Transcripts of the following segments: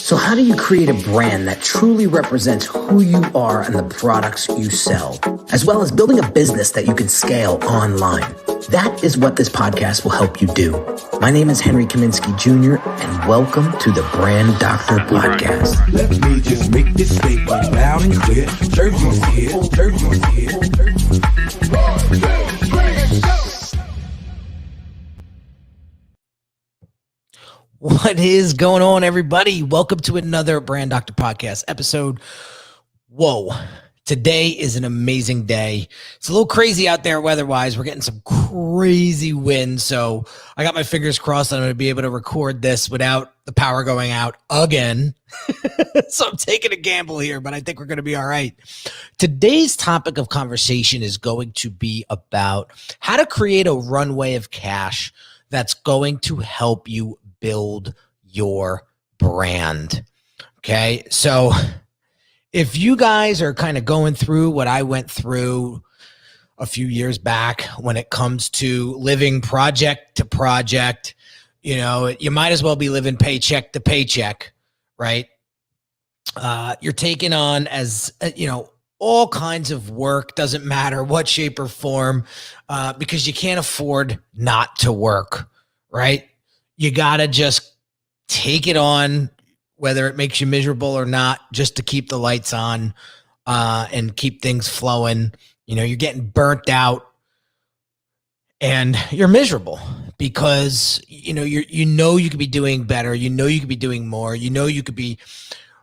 So how do you create a brand that truly represents who you are and the products you sell, as well as building a business that you can scale online? That is what this podcast will help you do. My name is Henry Kaminski Jr., and welcome to the Brand Doctor Podcast. Let me just make this statement loud and clear. Surgeon's here, surgeon's here, surgeon's here. What is going on, everybody? Welcome to another Brand Doctor Podcast episode. Whoa, today is an amazing day. It's a little crazy out there weather-wise. We're getting some crazy wind, so I got my fingers crossed that I'm going to be able to record this without the power going out again. So I'm taking a gamble here, but I think we're going to be all right. Today's topic of conversation is going to be about how to create a runway of cash that's going to help you build your brand. Okay. So if you guys are kind of going through what I went through a few years back when it comes to living project to project, you know, you might as well be living paycheck to paycheck, right? You're taking on, as you know, all kinds of work, doesn't matter what shape or form, because you can't afford not to work, right? You got to just take it on, whether it makes you miserable or not, just to keep the lights on and keep things flowing. You know, you're getting burnt out and you're miserable because, you know you could be doing better. You know, you could be doing more. You know, you could be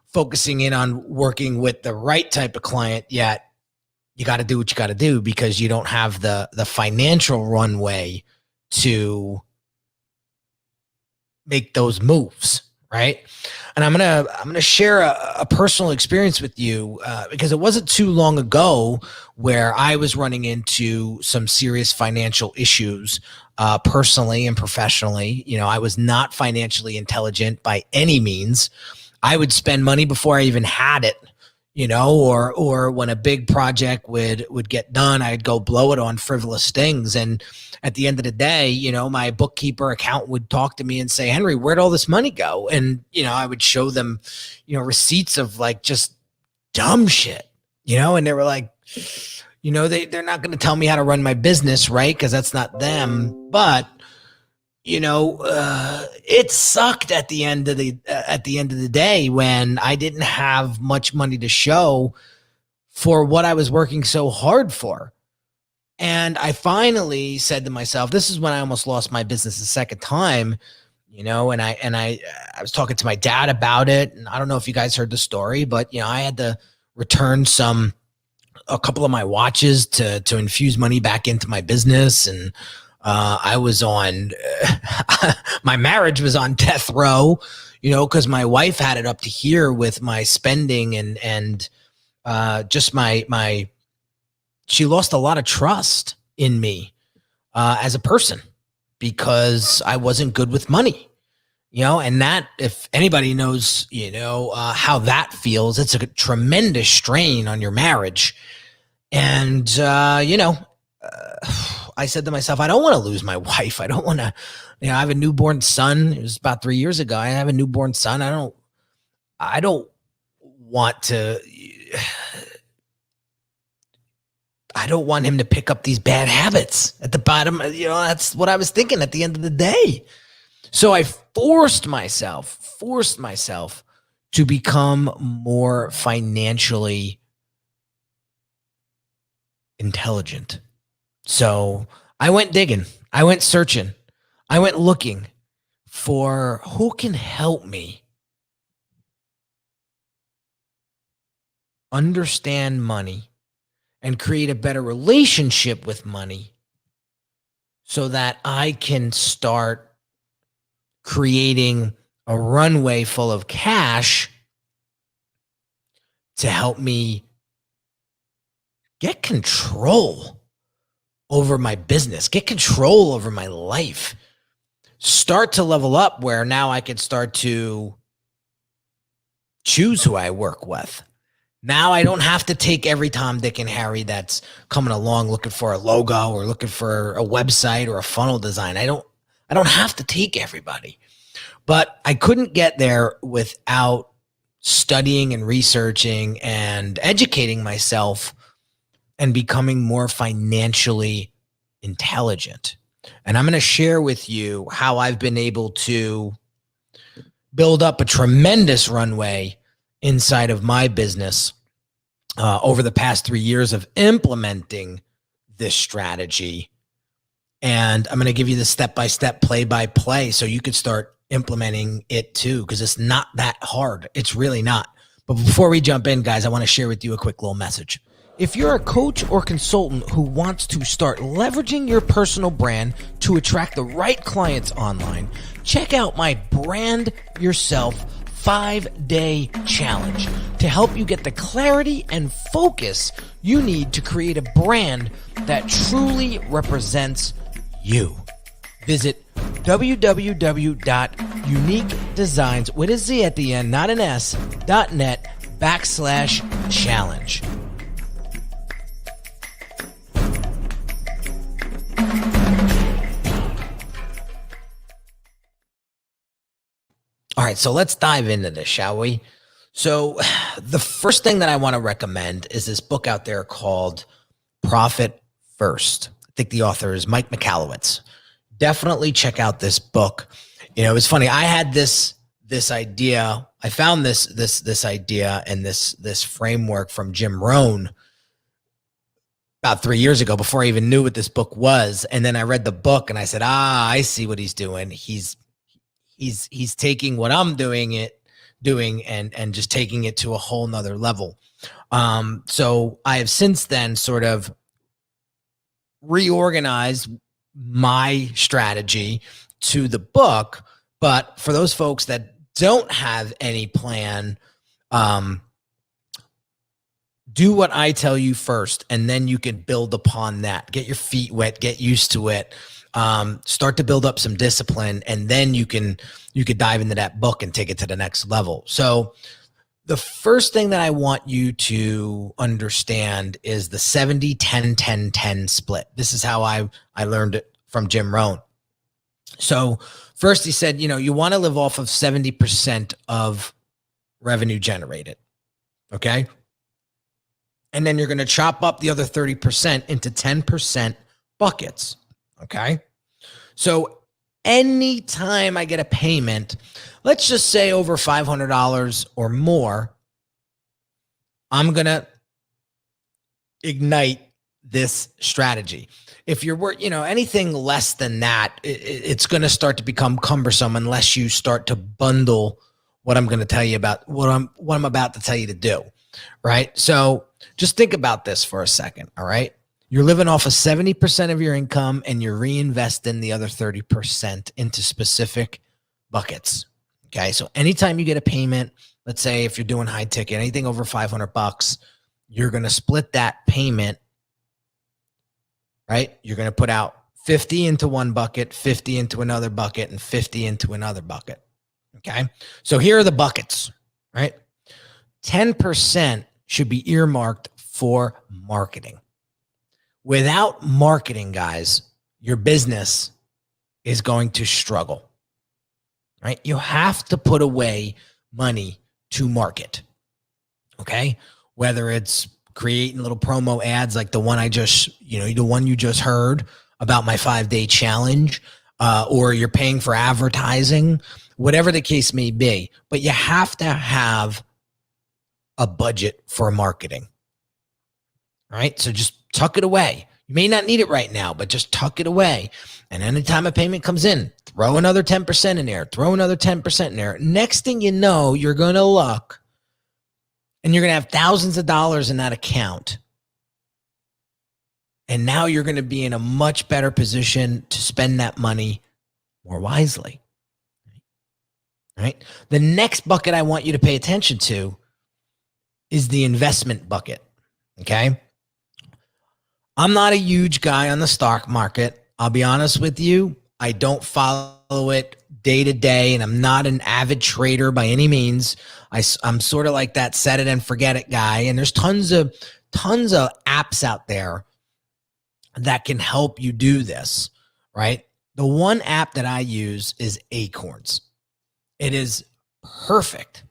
focusing in on working with the right type of client, yet you got to do what you got to do because you don't have the financial runway to make those moves, right? And I'm gonna share a personal experience with you because it wasn't too long ago where I was running into some serious financial issues personally and professionally. You know, I was not financially intelligent by any means. I would spend money before I even had it, you know, or when a big project would get done, I'd go blow it on frivolous things. And at the end of the day, you know, my bookkeeper accountant would talk to me and say, Henry, where'd all this money go? And, you know, I would show them, you know, receipts of like just dumb shit, you know, and they were like, you know, they're not going to tell me how to run my business, right? Because that's not them. But, you know, it sucked at the end of the day when I didn't have much money to show for what I was working so hard for. And I finally said to myself, this is when I almost lost my business a second time, you know, and I was talking to my dad about it. And I don't know if you guys heard the story, but, you know, I had to return a couple of my watches to infuse money back into my business. And I was on, my marriage was on death row, you know, because my wife had it up to here with my spending and just she lost a lot of trust in me as a person because I wasn't good with money, you know, and that, if anybody knows, you know, how that feels, it's a tremendous strain on your marriage. And, you know, I said to myself, I don't want to lose my wife. I don't want to, you know, I have a newborn son. It was about 3 years ago. I have a newborn son. I don't want to, I don't want him to pick up these bad habits at the bottom. You know, that's what I was thinking at the end of the day. So I forced myself to become more financially intelligent. So I went digging, I went searching, I went looking for who can help me understand money and create a better relationship with money so that I can start creating a runway full of cash to help me get control over my business, get control over my life, start to level up where now I could start to choose who I work with. Now I don't have to take every Tom, Dick, and Harry that's coming along looking for a logo or looking for a website or a funnel design. I don't have to take everybody. But I couldn't get there without studying and researching and educating myself and becoming more financially intelligent. And I'm going to share with you how I've been able to build up a tremendous runway inside of my business over the past 3 years of implementing this strategy. And I'm going to give you the step-by-step, play-by-play so you could start implementing it too, because it's not that hard. It's really not. But before we jump in, guys, I want to share with you a quick little message. If you're a coach or consultant who wants to start leveraging your personal brand to attract the right clients online, check out my Brand Yourself 5-day challenge to help you get the clarity and focus you need to create a brand that truly represents you. Visit www.uniquedesignz, with a Z at the end, not an S, .net/challenge. All right, so let's dive into this, shall we? So the first thing that I want to recommend is this book out there called Profit First. I think the author is Mike Michalowicz. Definitely check out this book. You know, it's funny. I had this idea. I found this idea and this framework from Jim Rohn about 3 years ago, before I even knew what this book was. And then I read the book and I said, I see what he's doing. He's taking what I'm doing and just taking it to a whole nother level. So I have since then sort of reorganized my strategy to the book. But for those folks that don't have any plan, do what I tell you first, and then you can build upon that. Get your feet wet, get used to it. Start to build up some discipline, and then you could dive into that book and take it to the next level. So the first thing that I want you to understand is the 70-10-10-10 split. This is how I learned it from Jim Rohn. So first he said, you want to live off of 70% of revenue generated. Okay. And then you're going to chop up the other 30% into 10% buckets. Okay. So anytime I get a payment, let's just say over $500 or more, I'm going to ignite this strategy. If you're anything less than that, it's going to start to become cumbersome unless you start to bundle what I'm going to tell you about, what I'm about to tell you to do. Right. So just think about this for a second. All right. You're living off of 70% of your income and you're reinvesting the other 30% into specific buckets. Okay. So anytime you get a payment, let's say if you're doing high ticket, anything over $500, you're going to split that payment, right? You're going to put out 50 into one bucket, 50 into another bucket, and 50 into another bucket. Okay. So here are the buckets, right? 10% should be earmarked for marketing. Without marketing, guys, your business is going to struggle, right? You have to put away money to market, okay? Whether it's creating little promo ads like the one the one you just heard about my 5-day challenge, or you're paying for advertising, whatever the case may be. But you have to have a budget for marketing, right? So just tuck it away. You may not need it right now, but just tuck it away. And anytime a payment comes in, throw another 10% in there, throw another 10% in there. Next thing you know, you're going to look and you're going to have thousands of dollars in that account. And now you're going to be in a much better position to spend that money more wisely. Right? The next bucket I want you to pay attention to is the investment bucket. Okay. I'm not a huge guy on the stock market. I'll be honest with you. I don't follow it day to day, and I'm not an avid trader by any means. I'm sort of like that set it and forget it guy. And there's tons of apps out there that can help you do this, right? The one app that I use is Acorns. It is perfect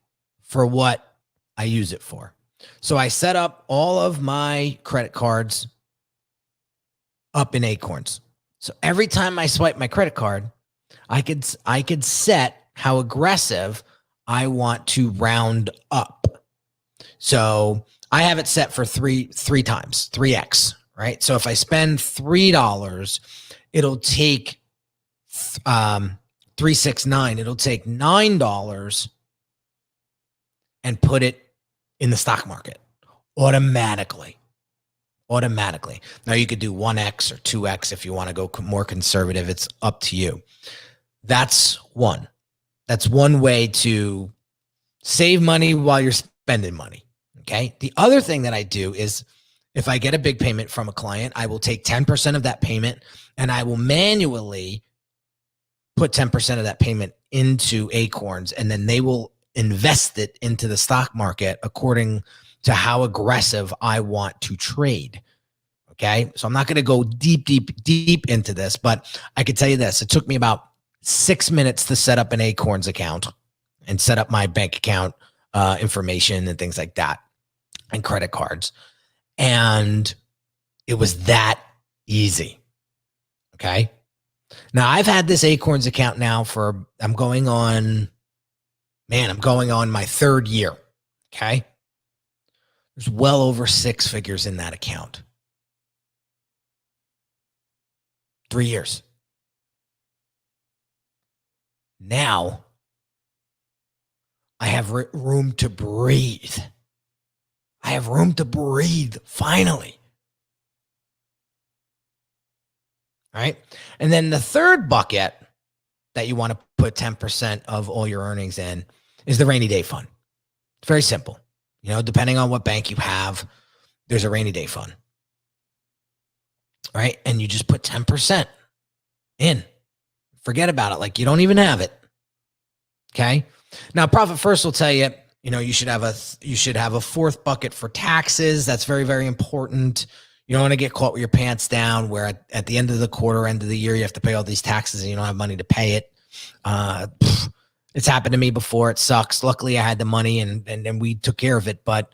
for what I use it for. So I set up all of my credit cards up in Acorns. So every time I swipe my credit card, I could set how aggressive I want to round up. So I have it set for three times, 3x, right? So if I spend $3, it'll take 369. It'll take $9 and put it in the stock market automatically. Now you could do 1x or 2x if you want to go more conservative. It's up to you. That's one way to save money while you're spending money. Okay. The other thing that I do is if I get a big payment from a client, I will take 10% of that payment and I will manually put 10% of that payment into Acorns, and then they will invest it into the stock market according to how aggressive I want to trade. Okay. So I'm not going to go deep into this, but I could tell you this. It took me about 6 minutes to set up an Acorns account and set up my bank account information and things like that and credit cards. And it was that easy. Okay. Now I've had this Acorns account now for, I'm going on my third year. Okay. There's well over 6 figures in that account. 3 years. Now I have room to breathe. I have room to breathe, finally. All right. And then the third bucket that you want to put 10% of all your earnings in is the rainy day fund. It's very simple. You know, depending on what bank you have, there's a rainy day fund. All right. And you just put 10% in. Forget about it. Like you don't even have it. Okay. Now, Profit First will tell you, you know, you should have a fourth bucket for taxes. That's very, very important. You don't want to get caught with your pants down where at the end of the quarter, end of the year, you have to pay all these taxes and you don't have money to pay it. It's happened to me before. It sucks. Luckily, I had the money and we took care of it. But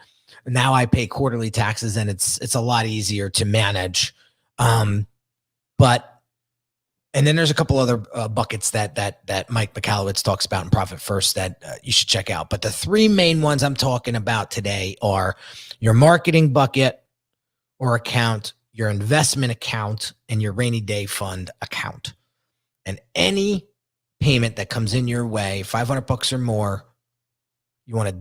now I pay quarterly taxes and it's a lot easier to manage. And then there's a couple other buckets that Mike Michalowicz talks about in Profit First that you should check out. But the 3 main ones I'm talking about today are your marketing bucket or account, your investment account, and your rainy day fund account. And any payment that comes in your way, $500 or more, you want to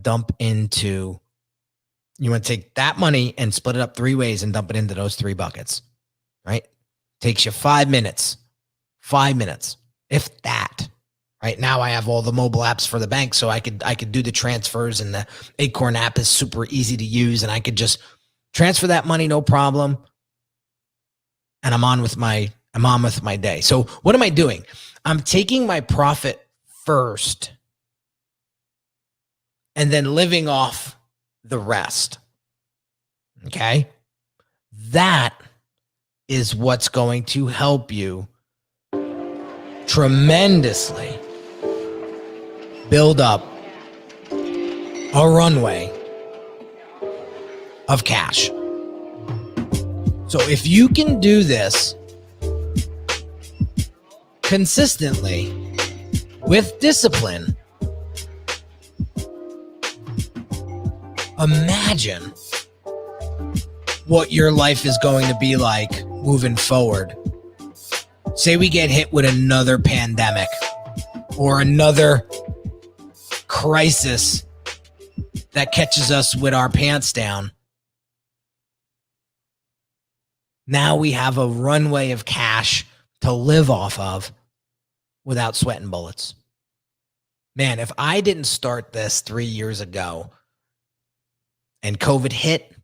take that money and split it up 3 ways and dump it into those 3 buckets, right? Takes you 5 minutes. 5 minutes, if that. Right now, I have all the mobile apps for the bank, so I could do the transfers, and the Acorn app is super easy to use, and I could just transfer that money, no problem. And I'm on with my day. So what am I doing? I'm taking my Profit First and then living off the rest. Okay, that is what's going to help you tremendously build up a runway of cash. So if you can do this consistently with discipline, imagine what your life is going to be like moving forward. Say we get hit with another pandemic or another crisis that catches us with our pants down. Now we have a runway of cash to live off of without sweating bullets. Man, if I didn't start this 3 years ago and COVID hit,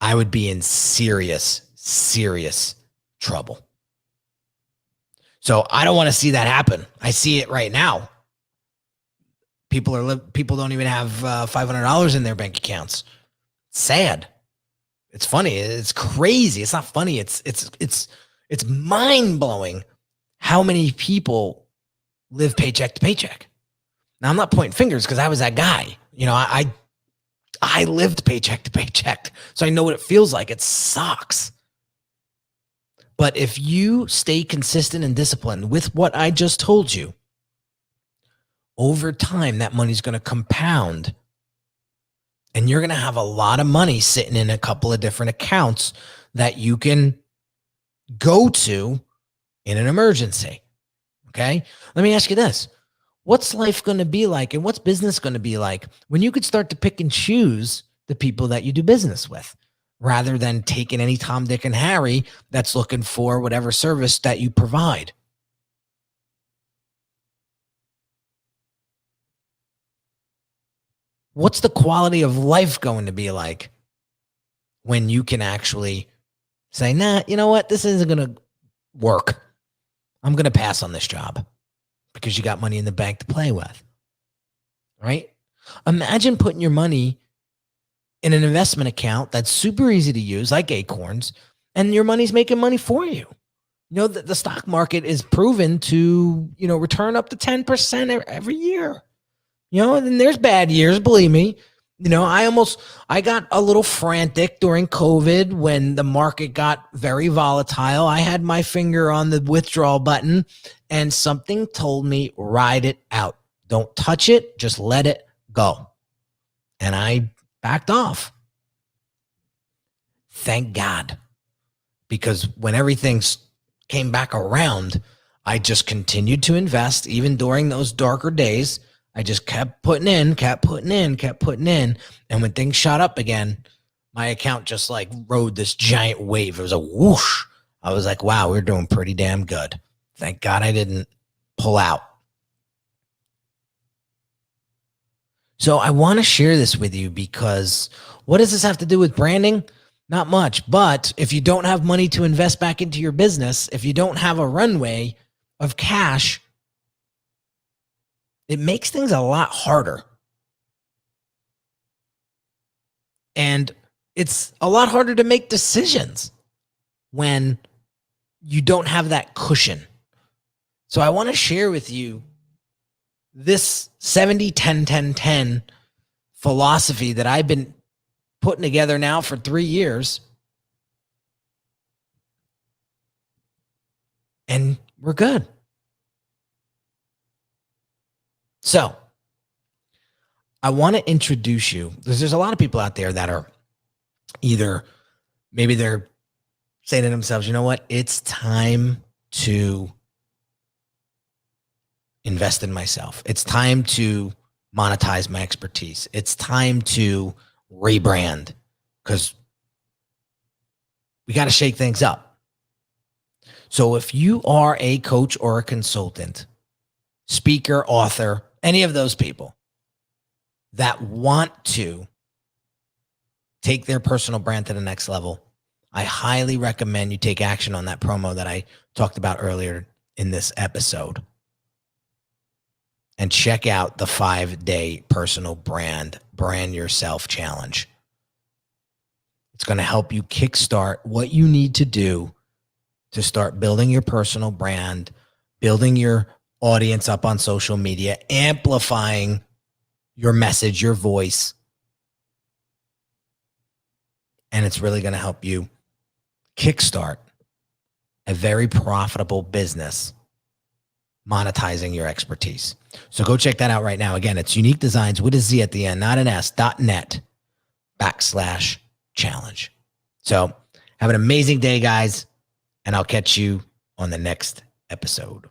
I would be in serious trouble. So I don't want to see that happen. I see it right now. People don't even have $500 in their bank accounts. Sad. It's funny. It's crazy. It's not funny. It's mind blowing how many people live paycheck to paycheck. Now, I'm not pointing fingers because I was that guy. I lived paycheck to paycheck, so I know what it feels like. It sucks. But if you stay consistent and disciplined with what I just told you, over time, that money's going to compound, and you're going to have a lot of money sitting in a couple of different accounts that you can go to in an emergency. Okay? Let me ask you this. What's life going to be like, and what's business going to be like when you could start to pick and choose the people that you do business with, rather than taking any Tom, Dick, and Harry that's looking for whatever service that you provide? What's the quality of life going to be like when you can actually say, nah, you know what? This isn't going to work. I'm going to pass on this job because you got money in the bank to play with, right? Imagine putting your money in an investment account that's super easy to use, like Acorns, and your money's making money for you. The stock market is proven to, return up to 10% every year. And there's bad years, believe me. I got a little frantic during COVID when the market got very volatile. I had my finger on the withdrawal button and something told me, ride it out. Don't touch it. Just let it go. And I backed off. Thank God. Because when everything came back around, I just continued to invest even during those darker days. I just kept putting in. And when things shot up again, my account just like rode this giant wave. It was a whoosh. I was like, wow, we're doing pretty damn good. Thank God I didn't pull out. So I want to share this with you because what does this have to do with branding? Not much. But if you don't have money to invest back into your business, if you don't have a runway of cash, it makes things a lot harder. And it's a lot harder to make decisions when you don't have that cushion. So I want to share with you this 70-10-10-10 philosophy that I've been putting together now for 3 years. And we're good. So I want to introduce you, because there's a lot of people out there that are either, maybe they're saying to themselves, you know what, it's time to invest in myself. It's time to monetize my expertise. It's time to rebrand because we got to shake things up. So if you are a coach or a consultant, speaker, author, any of those people that want to take their personal brand to the next level, I highly recommend you take action on that promo that I talked about earlier in this episode. And check out the 5-day personal brand yourself challenge. It's going to help you kickstart what you need to do to start building your personal brand, building your audience up on social media, amplifying your message, your voice. And it's really going to help you kickstart a very profitable business monetizing your expertise. So go check that out right now. Again, it's Unique Designz with a Z at the end, not an S.net/challenge. So have an amazing day, guys, and I'll catch you on the next episode.